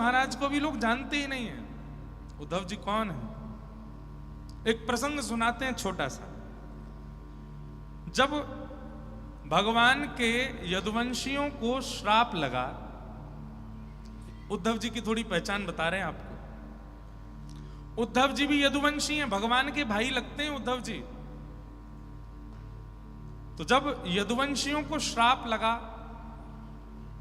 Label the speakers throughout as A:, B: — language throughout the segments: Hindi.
A: महाराज को भी लोग जानते ही नहीं है उद्धव जी कौन है। एक प्रसंग सुनाते हैं छोटा सा। जब भगवान के यदुवंशियों को श्राप लगा, उद्धव जी की थोड़ी पहचान बता रहे हैं आपको। उद्धव जी भी यदुवंशी हैं, भगवान के भाई लगते हैं उद्धव जी। तो जब यदुवंशियों को श्राप लगा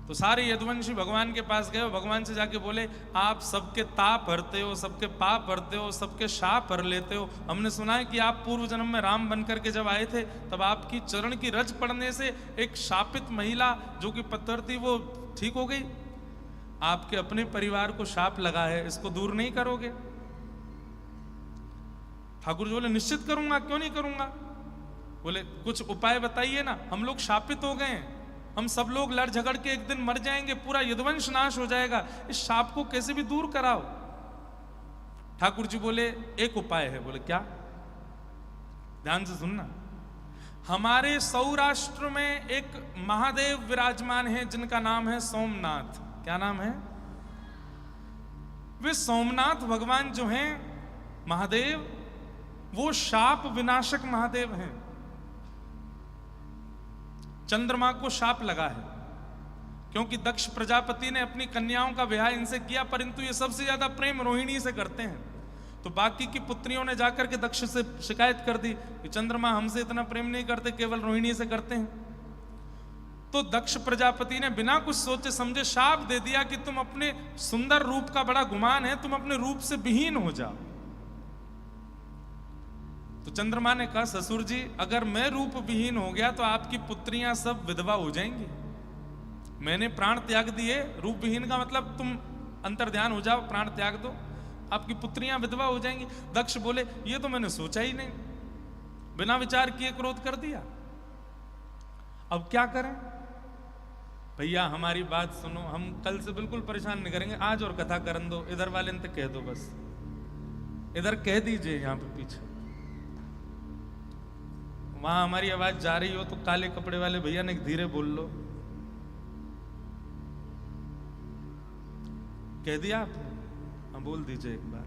A: तो सारे यदुवंशी भगवान के पास गए, भगवान से जाके बोले आप सबके ताप भरते हो, सबके पाप भरते हो, सबके शाप भर लेते हो। हमने सुना है कि आप पूर्व जन्म में राम बनकर के जब आए थे तब आपकी चरण की रज पड़ने से एक शापित महिला जो कि पत्थर थी वो ठीक हो गई। आपके अपने परिवार को शाप लगा है, इसको दूर नहीं करोगे? ठाकुर जी बोले निश्चित करूंगा, क्यों नहीं करूंगा। बोले कुछ उपाय बताइए ना, हम लोग शापित हो गए हैं, हम सब लोग लड़ झगड़ के एक दिन मर जाएंगे, पूरा यदुवंश नाश हो जाएगा, इस शाप को कैसे भी दूर कराओ। ठाकुर जी बोले एक उपाय है। बोले क्या? ध्यान से सुनना। हमारे सौराष्ट्र में एक महादेव विराजमान है जिनका नाम है सोमनाथ। क्या नाम है? वे सोमनाथ भगवान जो हैं महादेव, वो शाप विनाशक महादेव हैं। चंद्रमा को शाप लगा है क्योंकि दक्ष प्रजापति ने अपनी कन्याओं का विवाह इनसे किया, परंतु ये सबसे ज्यादा प्रेम रोहिणी से करते हैं। तो बाकी की पुत्रियों ने जाकर के दक्ष से शिकायत कर दी कि चंद्रमा हमसे इतना प्रेम नहीं करते, केवल रोहिणी से करते हैं। तो दक्ष प्रजापति ने बिना कुछ सोचे समझे शाप दे दिया कि तुम अपने सुंदर रूप का बड़ा गुमान है, तुम अपने रूप से विहीन हो जाओ। तो चंद्रमा ने कहा ससुर जी अगर मैं रूप विहीन हो गया तो आपकी पुत्रियां सब विधवा हो जाएंगी। मैंने प्राण त्याग दिए, रूप विहीन का मतलब तुम अंतर्ध्यान हो जाओ, प्राण त्याग दो, आपकी पुत्रियां विधवा हो जाएंगी। दक्ष बोले ये तो मैंने सोचा ही नहीं, बिना विचार किए क्रोध कर दिया, अब क्या करें? भैया हमारी बात सुनो, हम कल से बिल्कुल परेशान नहीं करेंगे, आज और कथा करन दो, इधर वाले ने कह दो, बस इधर कह दीजिए, यहां पे पीछे वहां हमारी आवाज जा रही हो तो काले कपड़े वाले भैया ने धीरे बोल लो। कह दिया आपने? हाँ बोल दीजिए एक बार,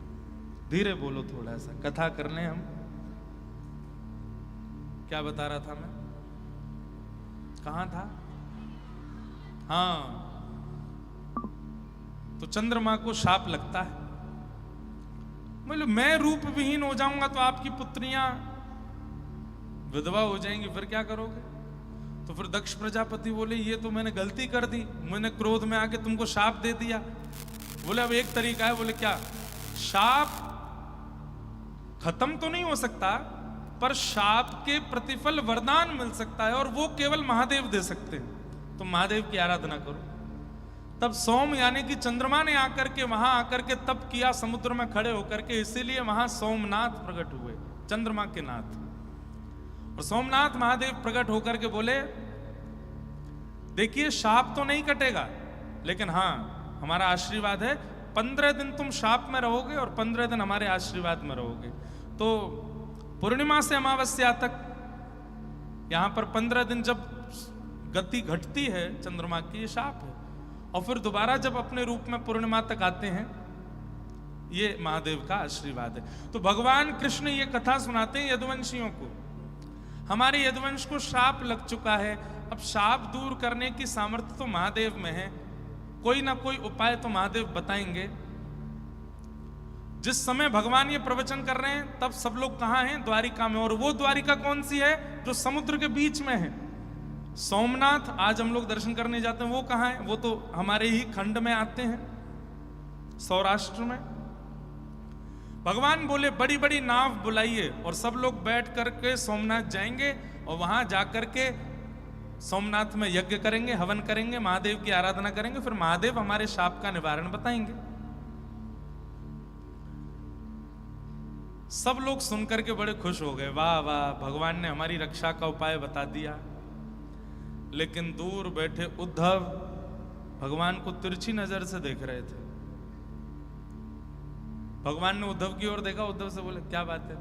A: धीरे बोलो थोड़ा सा, कथा करने हम। क्या बता रहा था मैं, कहां था? हाँ, तो चंद्रमा को शाप लगता है, मतलब मैं रूप विहीन हो जाऊंगा तो आपकी पुत्रियां विधवा हो जाएंगी, फिर क्या करोगे? तो फिर दक्ष प्रजापति बोले ये तो मैंने गलती कर दी, मैंने क्रोध में आके तुमको शाप दे दिया। बोले अब एक तरीका है। बोले क्या? शाप खत्म तो नहीं हो सकता, पर शाप के प्रतिफल वरदान मिल सकता है और वो केवल महादेव दे सकते हैं। तो महादेव की आराधना करो। तब सोम यानी कि चंद्रमा ने आकर के वहां आकर के तप किया समुद्र में खड़े होकर के, इसीलिए वहां सोमनाथ प्रकट हुए, चंद्रमा के नाथ। और सोमनाथ महादेव प्रकट होकर के बोले देखिए शाप तो नहीं कटेगा, लेकिन हां हमारा आशीर्वाद है, 15 दिन तुम शाप में रहोगे और 15 दिन हमारे आशीर्वाद में रहोगे। तो पूर्णिमा से अमावस्या तक यहां पर 15 दिन जब गति घटती है चंद्रमा की, ये शाप है। और फिर दोबारा जब अपने रूप में पूर्णिमा तक आते हैं, ये महादेव का आशीर्वाद है। तो भगवान कृष्ण ये कथा सुनाते हैं यदुवंशियों को। हमारे यदुवंश को शाप लग चुका है, अब शाप दूर करने की सामर्थ्य तो महादेव में है, कोई ना कोई उपाय तो महादेव बताएंगे। जिस समय भगवान ये प्रवचन कर रहे हैं तब सब लोग कहां हैं? द्वारिका में। और वो द्वारिका कौन सी है? जो समुद्र के बीच में है। सोमनाथ आज हम लोग दर्शन करने जाते हैं, वो कहां है? वो तो हमारे ही खंड में आते हैं, सौराष्ट्र में। भगवान बोले बड़ी बड़ी नाव बुलाइए और सब लोग बैठ करके सोमनाथ जाएंगे और वहां जाकर के सोमनाथ में यज्ञ करेंगे, हवन करेंगे, महादेव की आराधना करेंगे, फिर महादेव हमारे शाप का निवारण बताएंगे। सब लोग सुनकर के बड़े खुश हो गए, वाह वाह भगवान ने हमारी रक्षा का उपाय बता दिया। लेकिन दूर बैठे उद्धव भगवान को तिरछी नजर से देख रहे थे। भगवान ने उद्धव की ओर देखा, उद्धव से बोले क्या बात है?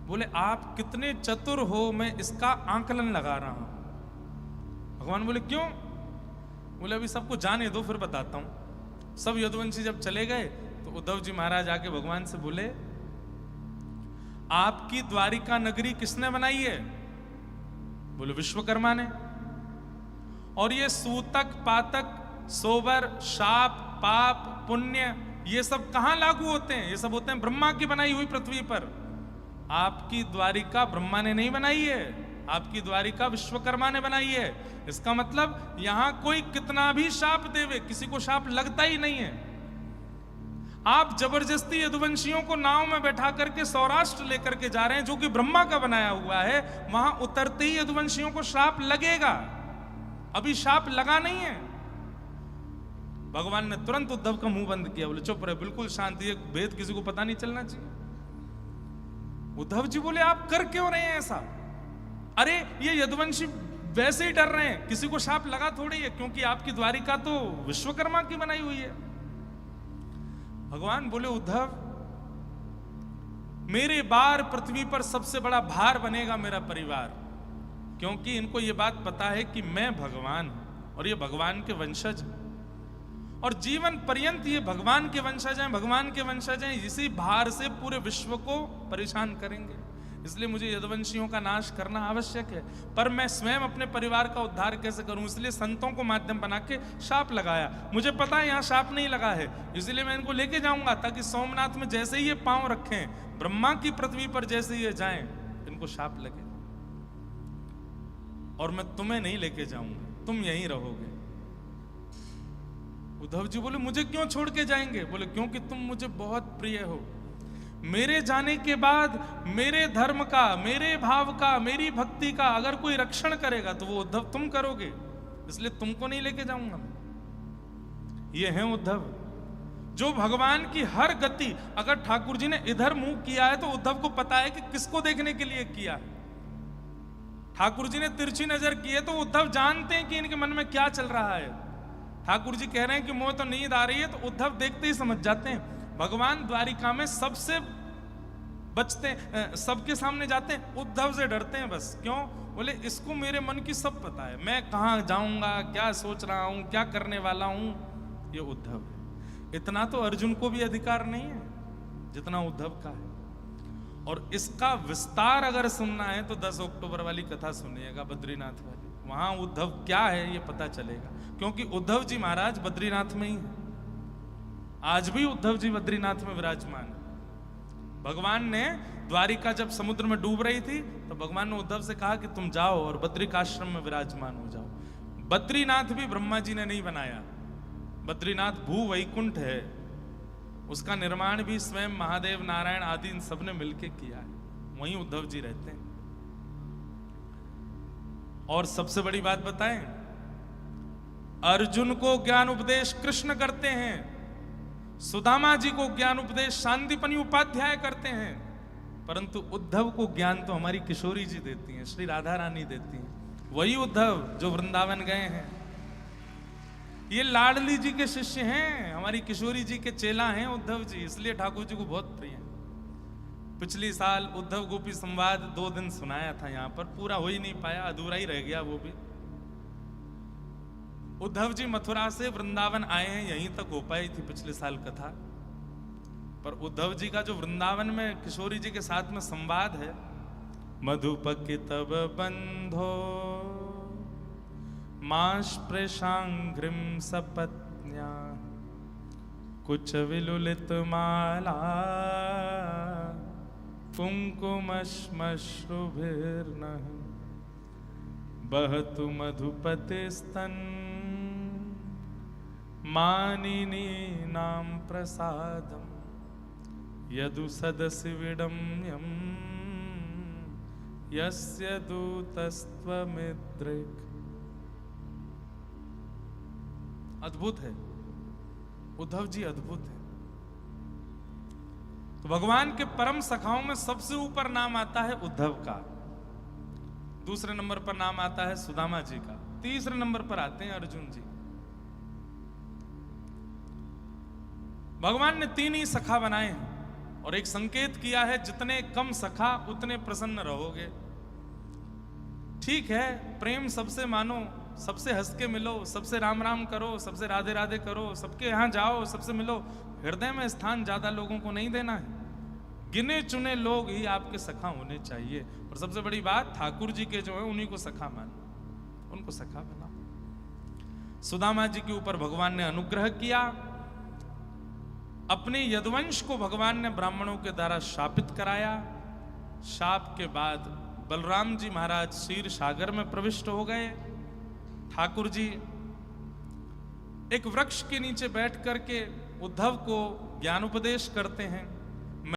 A: बोले आप कितने चतुर हो, मैं इसका आंकलन लगा रहा हूं। भगवान बोले क्यों? बोले अभी सबको जाने दो फिर बताता हूं। सब यदुवंशी जब चले गए तो उद्धव जी महाराज आके भगवान से बोले, आपकी द्वारिका नगरी किसने बनाई है? बोले विश्वकर्मा ने। और ये सूतक, पातक, सोबर, शाप, पाप, पुण्य, ये सब कहां लागू होते हैं? ये सब होते हैं ब्रह्मा की बनाई हुई पृथ्वी पर। आपकी द्वारिका ब्रह्मा ने नहीं बनाई है, आपकी द्वारिका विश्वकर्मा ने बनाई है। इसका मतलब यहां कोई कितना भी शाप देवे, किसी को शाप लगता ही नहीं है। आप जबरदस्ती यदुवंशियों को नाव में बैठा करके सौराष्ट्र लेकर के जा रहे हैं, जो कि ब्रह्मा का बनाया हुआ है। वहां उतरते ही यदुवंशियों को शाप लगेगा, अभी शाप लगा नहीं है। भगवान ने तुरंत उद्धव का मुंह बंद किया, बोले चुप रहे, बिल्कुल शांति, ये भेद किसी को पता नहीं चलना चाहिए। उद्धव जी बोले आप कर क्यों रहे हैं ऐसा? अरे ये यदुवंशी वैसे ही डर रहे हैं, किसी को शाप लगा थोड़ी है, क्योंकि आपकी द्वारिका तो विश्वकर्मा की बनाई हुई है। भगवान बोले उद्धव, मेरे बार पृथ्वी पर सबसे बड़ा भार बनेगा मेरा परिवार, क्योंकि इनको यह बात पता है कि मैं भगवान हूं और ये भगवान के वंशज हैं, और जीवन पर्यंत ये भगवान के वंशज हैं, भगवान के वंशज हैं। इसी भार से पूरे विश्व को परेशान करेंगे, इसलिए मुझे यदुवंशियों का नाश करना आवश्यक है। पर मैं स्वयं अपने परिवार का उद्धार कैसे करूं? इसलिए संतों को माध्यम बना के शाप लगाया। मुझे पता है यहाँ शाप नहीं लगा है, इसलिए मैं इनको लेके जाऊंगा, ताकि सोमनाथ में जैसे ही ये पांव रखें, ब्रह्मा की पृथ्वी पर जैसे ये जाएं, इनको शाप लगे। और मैं तुम्हें नहीं लेके जाऊंगा, तुम यहीं रहोगे। उद्धव जी बोले मुझे क्यों छोड़ के जाएंगे? बोले क्योंकि तुम मुझे बहुत प्रिय हो। मेरे जाने के बाद मेरे धर्म का, मेरे भाव का, मेरी भक्ति का अगर कोई रक्षण करेगा तो वो उद्धव तुम करोगे, इसलिए तुमको नहीं लेके जाऊंगा मैं। ये है उद्धव, जो भगवान की हर गति, अगर ठाकुर जी ने इधर मुंह किया है तो उद्धव को पता है कि किसको देखने के लिए किया है। ठाकुर जी ने तिरछी नजर की है तो उद्धव जानते हैं कि इनके मन में क्या चल रहा है। ठाकुर जी कह रहे हैं कि मुझे तो नींद आ रही है, तो उद्धव देखते ही समझ जाते हैं। भगवान द्वारिका में सबसे बचते, सबके सामने जाते हैं, उद्धव से डरते हैं बस। क्यों? बोले इसको मेरे मन की सब पता है, मैं कहाँ जाऊंगा, क्या सोच रहा हूं, क्या करने वाला हूं, ये उद्धव है। इतना तो अर्जुन को भी अधिकार नहीं है जितना उद्धव का है। और इसका विस्तार अगर सुनना है तो 10 अक्टूबर वाली कथा सुनिएगा, बद्रीनाथ वाली। वहां उद्धव क्या है ये पता चलेगा, क्योंकि उद्धव जी महाराज बद्रीनाथ में ही है। आज भी उद्धव जी बद्रीनाथ में विराजमान है। भगवान ने द्वारिका जब समुद्र में डूब रही थी तो भगवान ने उद्धव से कहा कि तुम जाओ और बद्रिकाश्रम में विराजमान हो जाओ। बद्रीनाथ भी ब्रह्मा जी ने नहीं बनाया, बद्रीनाथ भू वैकुंठ है, उसका निर्माण भी स्वयं महादेव, नारायण आदि इन सब ने मिलकर किया है। वहीं उद्धव जी रहते हैं। और सबसे बड़ी बात बताएं, अर्जुन को ज्ञान उपदेश कृष्ण करते हैं, सुदामा जी को ज्ञान उपदेश शांतिपनि उपाध्याय करते हैं, परंतु उद्धव को ज्ञान तो हमारी किशोरी जी देती हैं, श्री राधा रानी देती हैं। वही उद्धव जो वृंदावन गए हैं, ये लाडली जी के शिष्य हैं, हमारी किशोरी जी के चेला हैं उद्धव जी, इसलिए ठाकुर जी को बहुत प्रिय है। पिछली साल उद्धव गोपी संवाद 2 दिन सुनाया था यहाँ पर, पूरा हो ही नहीं पाया, अधूरा ही रह गया वो भी। उद्धव जी मथुरा से वृंदावन आए हैं, यहीं तक हो पाई थी पिछले साल कथा। पर उद्धव जी का जो वृंदावन में किशोरी जी के साथ में संवाद है, मधुपक तब बंधो माश प्रशांघ्रिम सपत्न्या कुछ विलुलित माला कुंकुमश्मश्रुभिर्नः बहतु मधुपते स्तन मानिनी नाम प्रसादम यदु सदसि विडम्यम यस्य दूतस्त्वमिद्रिक। अद्भुत है उद्धव जी, अद्भुत है। तो भगवान के परम सखाओं में सबसे ऊपर नाम आता है उद्धव का, दूसरे नंबर पर नाम आता है सुदामा जी का, तीसरे नंबर पर आते हैं अर्जुन जी। भगवान ने 3 ही सखा बनाए हैं और एक संकेत किया है, जितने कम सखा उतने प्रसन्न रहोगे। ठीक है, प्रेम सबसे मानो सबसे हंस के मिलो, सबसे राम राम करो, सबसे राधे राधे करो, सबके यहाँ जाओ, सबसे मिलो। हृदय में स्थान ज्यादा लोगों को नहीं देना है, गिने चुने लोग ही आपके सखा होने चाहिए। और सबसे बड़ी बात, ठाकुर जी के जो है उन्हीं को सखा मानो, उनको सखा बनाओ। सुदामा जी के ऊपर भगवान ने अनुग्रह किया, अपने यदुवंश को भगवान ने ब्राह्मणों के द्वारा शापित कराया। शाप के बाद बलराम जी महाराज क्षीर सागर में प्रविष्ट हो गए। ठाकुर जी एक वृक्ष के नीचे बैठ करके उद्धव को ज्ञान उपदेश करते हैं।